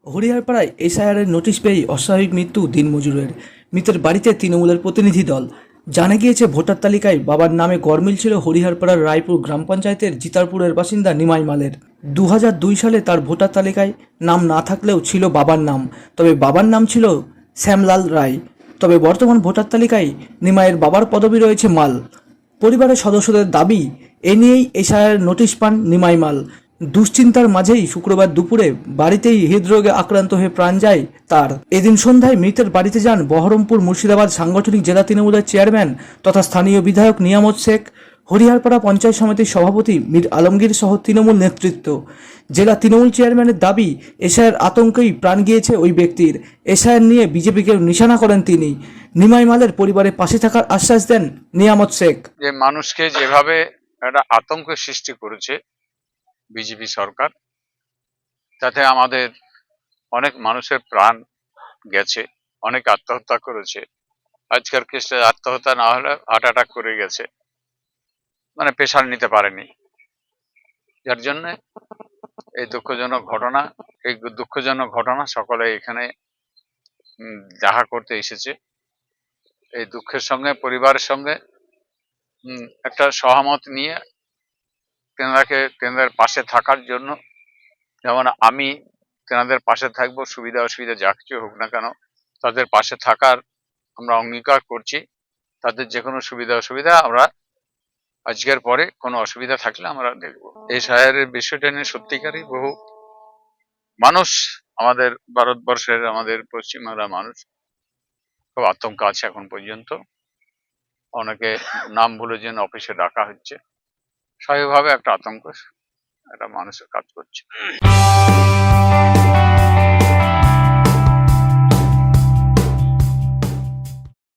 হরিহরপাড়ায় এসআইআরের নোটিশ পেয়েই অস্বাভাবিক মৃত্যু দিনমজুরের। মৃতের বাড়িতে তৃণমূলের প্রতিনিধি দল। জানা গিয়েছে ভোটার তালিকায় বাবার নামে গড়মিল ছিল হরিহরপাড়ার রায়পুর গ্রাম পঞ্চায়েতের জিতারপুরের বাসিন্দা নিমাই মালের। 2002 সালে তার ভোটার তালিকায় নাম না থাকলেও ছিল বাবার নাম, তবে বাবার নাম ছিল শ্যামলাল রায়। তবে বর্তমান ভোটার তালিকায় নিমাইয়ের বাবার পদবি রয়েছে মাল। পরিবারের সদস্যদের দাবি, এ নিয়েই এশায়ার নোটিশ পান নিমাই মাল। দুশ্চিন্তার মাঝেই শুক্রবার দুপুরে বাড়িতেই হৃদরোগে আক্রান্ত হয়ে প্রাণ যায় তার। এদিন সন্ধ্যায় মৃতের বাড়িতে যান বহরমপুর মুর্শিদাবাদ সাংগঠনিক জেলা তৃণমূলের চেয়ারম্যান তথা স্থানীয় বিধায়ক নিয়ামত শেখ, হরিহরপাড়া পঞ্চায়েত সমিতির সভাপতি মীর আলমগীর সহ তৃণমূল নেতৃত্ব। জেলা তৃণমূল চেয়ারম্যানের দাবি, এশায়ার আতঙ্কেই প্রাণ গিয়েছে ওই ব্যক্তির। এশায়ার নিয়ে বিজেপিকে নিশানা করেন তিনি। নিমাই মালের পরিবারের পাশে থাকার আশ্বাস দেন নিয়ামত শেখ। যে মানুষকে যেভাবে একটা আতঙ্ক সৃষ্টি করেছে বিজেপি সরকার, তাতে আমাদের অনেক মানুষের প্রাণ গেছে, অনেক আত্মহত্যা করেছে। আজকের কেসে আত্মহত্যা না হলে হার্ট অ্যাটাক করে গেছে, মানে প্রেশার নিতে পারেনি। যার জন্য এই দুঃখজনক ঘটনা সকলে এখানে দেখা করতে এসেছে। এই দুঃখের সঙ্গে পরিবারের সঙ্গে একটা সহমত নিয়ে তেনাদের পাশে থাকার জন্য, যেমন আমি তেনাদের পাশে থাকবো, সুবিধা অসুবিধা যা কিছু হোক না কেন তাদের পাশে থাকার আমরা অঙ্গীকার করছি। তাদের যে কোনো সুবিধা অসুবিধা আমরা আজকের পরে কোনো অসুবিধা থাকলে আমরা দেখব। এই শহরের বিষয়টা নিয়ে সত্যিকারই বহু মানুষ, আমাদের ভারতবর্ষের, আমাদের পশ্চিমবাংলার মানুষ খুব আতঙ্ক আছে এখন পর্যন্ত। অনেকে নাম ভুলে যেন অফিসে ডাকা হচ্ছে, স্বাভাবিকভাবে একটা আতঙ্ক একটা মানুষের কাজ করছে।